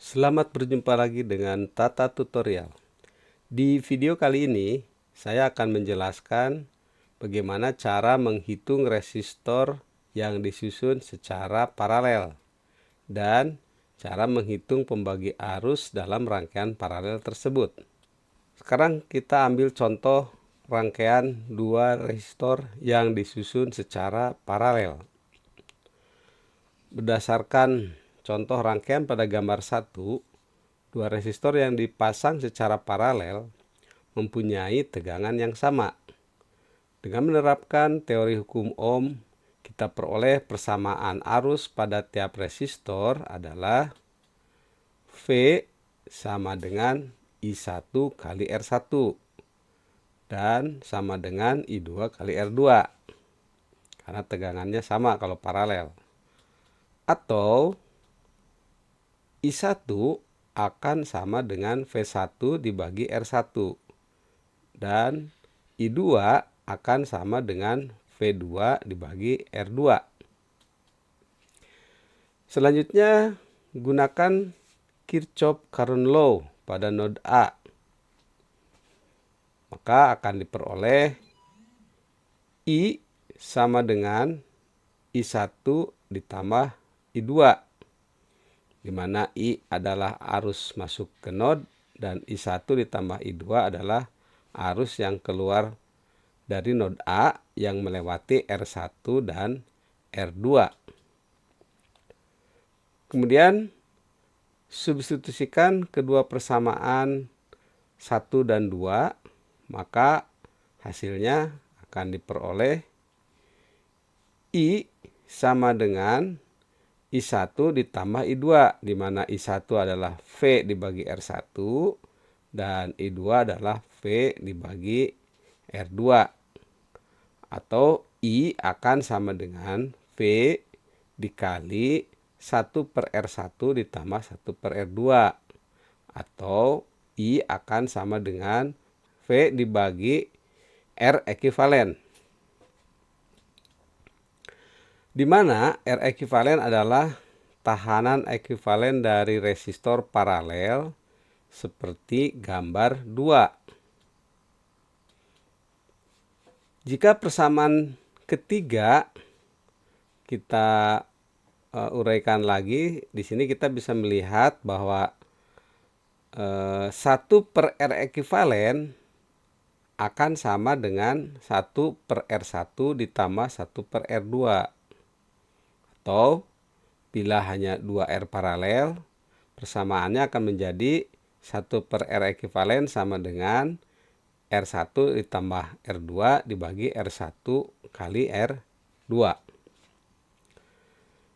Selamat berjumpa lagi dengan Tata Tutorial. Di video kali ini, saya akan menjelaskan bagaimana cara menghitung resistor yang disusun secara paralel dan cara menghitung pembagi arus dalam rangkaian paralel tersebut. Sekarang kita ambil contoh rangkaian dua resistor yang disusun secara paralel. Berdasarkan contoh rangkaian pada gambar 1, dua resistor yang dipasang secara paralel mempunyai tegangan yang sama. Dengan menerapkan teori hukum Ohm, kita peroleh persamaan arus pada tiap resistor adalah V sama dengan I1 kali R1 dan sama dengan I2 kali R2 karena tegangannya sama kalau paralel. Atau I1 akan sama dengan V1 dibagi R1 dan I2 akan sama dengan V2 dibagi R2. Selanjutnya, gunakan Kirchhoff Current Law pada node A. Maka akan diperoleh I sama dengan I1 ditambah I2, di mana I adalah arus masuk ke node dan I1 ditambah I2 adalah arus yang keluar dari node A yang melewati R1 dan R2. Kemudian substitusikan kedua persamaan 1 dan 2, maka hasilnya akan diperoleh I sama dengan I1 ditambah I2, di mana I1 adalah V dibagi R1 dan I2 adalah V dibagi R2. Atau I akan sama dengan V dikali 1 per R1 ditambah 1 per R2. Atau I akan sama dengan V dibagi R ekuivalen. Di mana R ekuivalen adalah tahanan ekuivalen dari resistor paralel seperti gambar 2. Jika persamaan ketiga kita uraikan lagi, di sini kita bisa melihat bahwa 1 per R ekuivalen akan sama dengan 1 per R1 ditambah 1 per R2. Atau bila hanya 2R paralel, persamaannya akan menjadi 1 per R ekuivalen sama dengan R1 ditambah R2 dibagi R1 kali R2.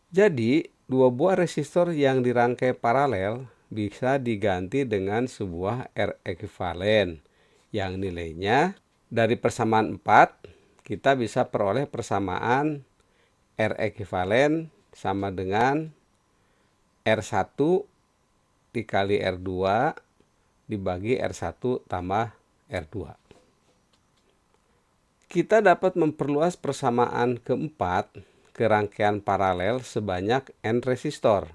Jadi, dua buah resistor yang dirangkai paralel bisa diganti dengan sebuah R ekuivalen yang nilainya dari persamaan 4 kita bisa peroleh persamaan R ekuivalen sama dengan R1 dikali R2 dibagi R1 tambah R2. Kita dapat memperluas persamaan keempat ke rangkaian paralel sebanyak N resistor,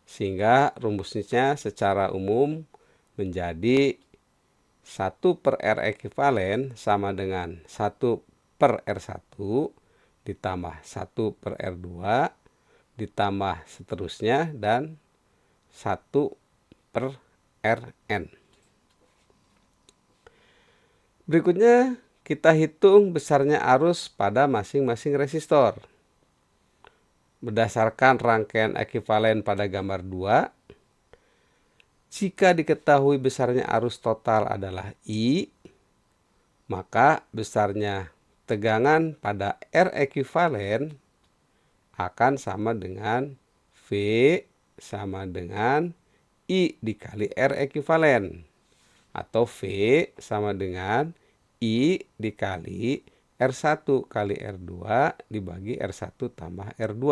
sehingga rumusnya secara umum menjadi 1 per R ekuivalen sama dengan 1 per R1 ditambah 1 per R2 ditambah seterusnya dan 1 per Rn. Berikutnya kita hitung besarnya arus pada masing-masing resistor. Berdasarkan rangkaian ekuivalen pada gambar 2, jika diketahui besarnya arus total adalah I, maka besarnya tegangan pada R ekuivalen akan sama dengan V sama dengan I dikali R ekuivalen. Atau V sama dengan I dikali R1 kali R2 dibagi R1 tambah R2.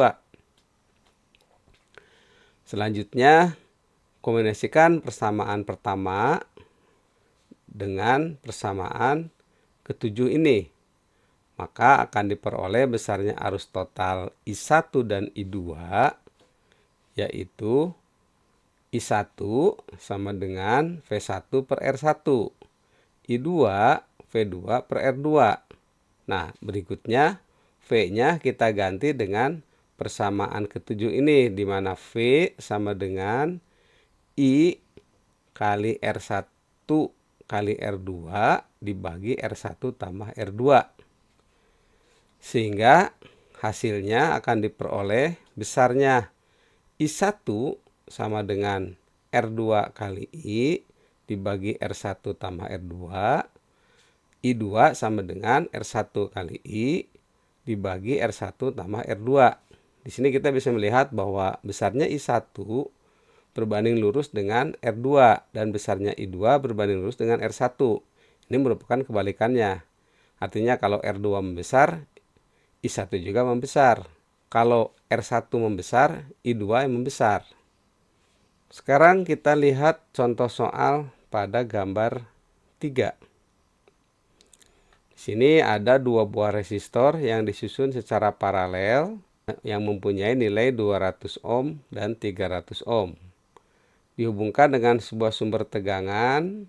Selanjutnya, kombinasikan persamaan pertama dengan persamaan ketujuh ini. Maka akan diperoleh besarnya arus total I1 dan I2, yaitu I1 sama dengan V1 per R1. I2 V2 per R2. Nah, berikutnya V-nya kita ganti dengan persamaan ketujuh ini, di mana V sama dengan I kali R1 kali R2 dibagi R1 tambah R2. Sehingga hasilnya akan diperoleh besarnya I1 sama dengan R2 kali I dibagi R1 tambah R2. I2 sama dengan R1 kali I dibagi R1 tambah R2. Di sini kita bisa melihat bahwa besarnya I1 berbanding lurus dengan R2 dan besarnya I2 berbanding lurus dengan R1. Ini merupakan kebalikannya. Artinya kalau R2 membesar, I1 juga membesar. Kalau R1 membesar, I2 yang membesar. Sekarang kita lihat contoh soal pada gambar 3. Di sini ada dua buah resistor yang disusun secara paralel yang mempunyai nilai 200 ohm dan 300 ohm. Dihubungkan dengan sebuah sumber tegangan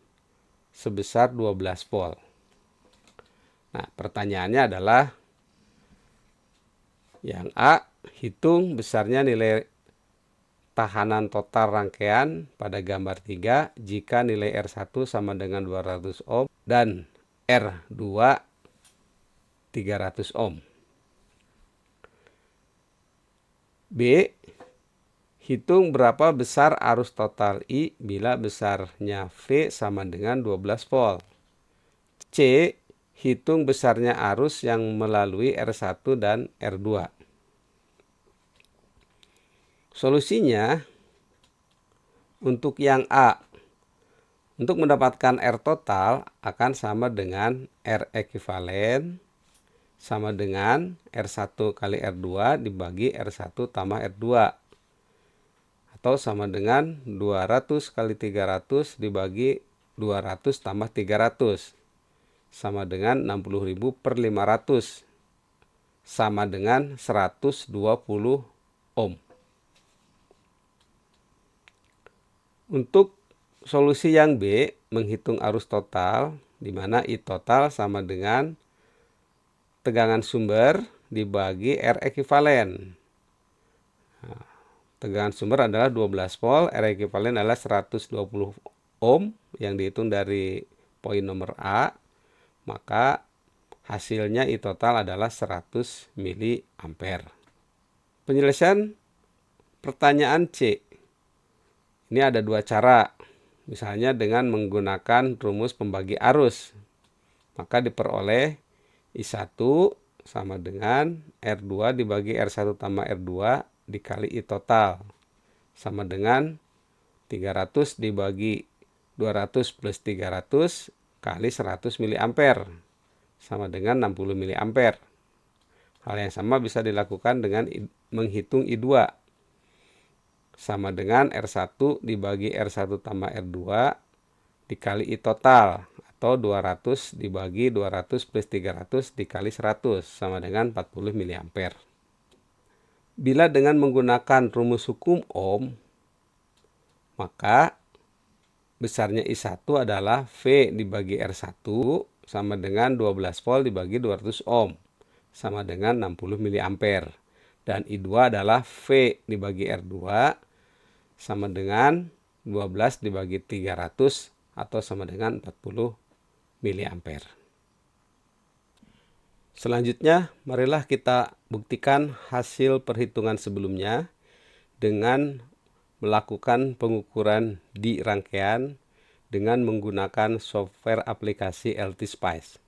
sebesar 12 volt. Nah, pertanyaannya adalah yang A, hitung besarnya nilai tahanan total rangkaian pada gambar 3 jika nilai R1 sama dengan 200 ohm dan R2 300 ohm. B, hitung berapa besar arus total I bila besarnya V sama dengan 12 volt. C, hitung besarnya arus yang melalui R1 dan R2. Solusinya, untuk yang A, untuk mendapatkan R total akan sama dengan R ekuivalen sama dengan R1 kali R2 dibagi R1 tambah R2. Atau sama dengan 200 kali 300 dibagi 200 tambah 300. Sama dengan 60.000 per 500. Sama dengan 120 ohm. Untuk solusi yang B, menghitung arus total, di mana I total sama dengan tegangan sumber dibagi R ekuivalen. Nah, tegangan sumber adalah 12 volt, R ekuivalen adalah 120 ohm yang dihitung dari poin nomor A, maka hasilnya I total adalah 100 mA. Penyelesaian pertanyaan C. Ini ada dua cara. Misalnya dengan menggunakan rumus pembagi arus. Maka diperoleh I1 sama dengan R2 dibagi R1 tambah R2 dikali I total. Sama dengan 300 dibagi 200 plus 300 kali 100 mA. Sama dengan 60 mA. Hal yang sama bisa dilakukan dengan menghitung I2. Sama dengan R1 dibagi R1 tambah R2 dikali I total. Atau 200 dibagi 200 plus 300 dikali 100. Sama dengan 40 mA. Bila dengan menggunakan rumus hukum Ohm, maka besarnya I1 adalah V dibagi R1 sama dengan 12 volt dibagi 200 ohm. Sama dengan 60 mA. Dan I2 adalah V dibagi R2 sama dengan 12 dibagi 300 atau sama dengan 40 mA. Selanjutnya, marilah kita buktikan hasil perhitungan sebelumnya dengan melakukan pengukuran di rangkaian dengan menggunakan software aplikasi LT-Spice.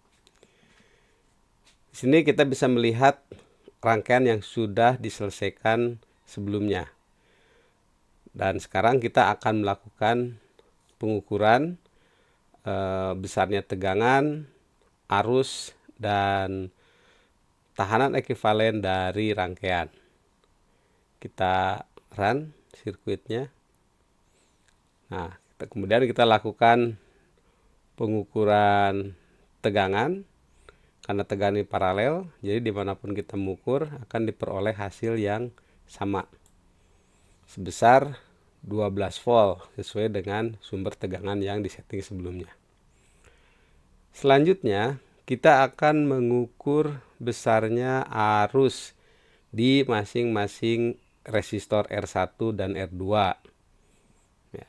Di sini kita bisa melihat rangkaian yang sudah diselesaikan sebelumnya. Dan sekarang kita akan melakukan pengukuran besarnya tegangan, arus, dan tahanan ekuivalen dari rangkaian. Kita run sirkuitnya. Nah, kemudian kita lakukan pengukuran tegangan. Karena tegangan ini paralel, jadi dimanapun kita mengukur akan diperoleh hasil yang sama. Sebesar 12 volt sesuai dengan sumber tegangan yang disetting sebelumnya. Selanjutnya, kita akan mengukur besarnya arus di masing-masing resistor R1 dan R2. Ya,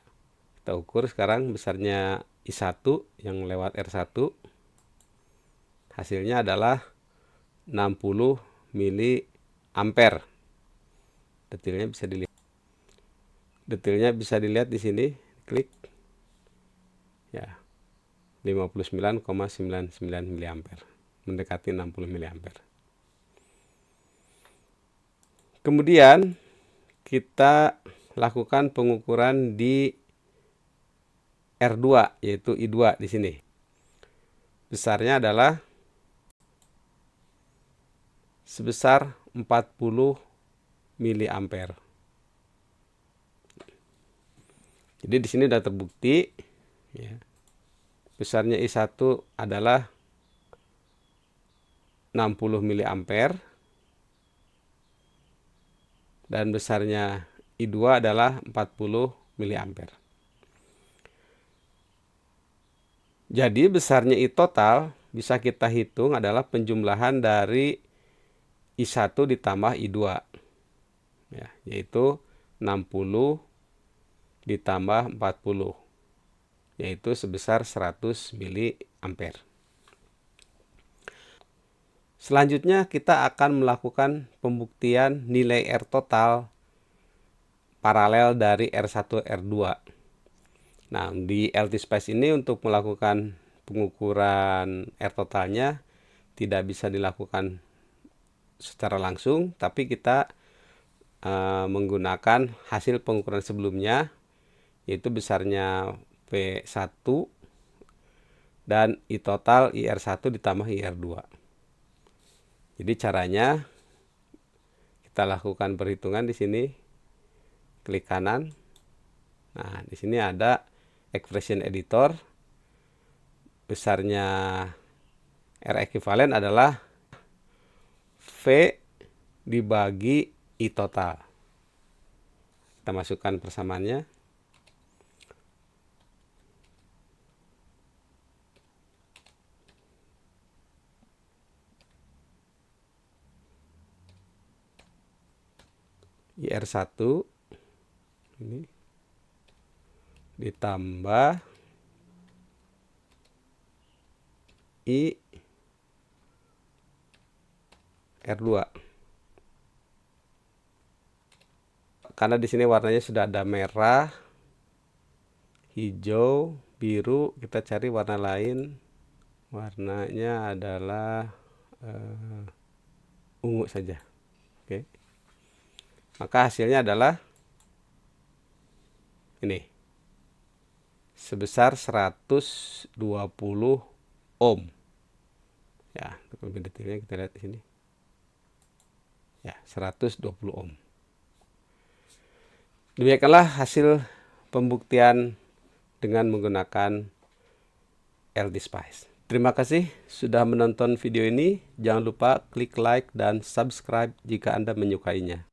kita ukur sekarang besarnya I1 yang lewat R1. Hasilnya adalah 60 miliampere. Detailnya bisa dilihat di sini, klik. Ya. 59,99 miliampere, mendekati 60 miliampere. Kemudian kita lakukan pengukuran di R2, yaitu I2 di sini. Besarnya adalah sebesar 40 miliampere. Jadi di sini sudah terbukti, ya, besarnya I1 adalah 60 miliampere dan besarnya I2 adalah 40 miliampere. Jadi besarnya I total bisa kita hitung adalah penjumlahan dari I1 ditambah I2, ya, yaitu 60 ditambah 40, yaitu sebesar 100 miliampere. Selanjutnya kita akan melakukan pembuktian nilai R total paralel dari R1 R2. Nah, di LT-Spice ini untuk melakukan pengukuran R totalnya tidak bisa dilakukan secara langsung, tapi kita menggunakan hasil pengukuran sebelumnya, yaitu besarnya P1 dan I total IR1 ditambah IR2. Jadi caranya kita lakukan perhitungan di sini, klik kanan. Nah, di sini ada expression editor. Besarnya R ekuivalen adalah V dibagi I total. Kita masukkan persamaannya. IR1 ini ditambah I R2. Karena di sini warnanya sudah ada merah, hijau, biru, kita cari warna lain. Warnanya adalah ungu saja. Oke. Maka hasilnya adalah ini, sebesar 120 ohm. Ya, lebih detailnya kita lihat di sini. Ya, 120 ohm. Demikianlah hasil pembuktian dengan menggunakan LT-Spice. Terima kasih sudah menonton video ini. Jangan lupa klik like dan subscribe jika Anda menyukainya.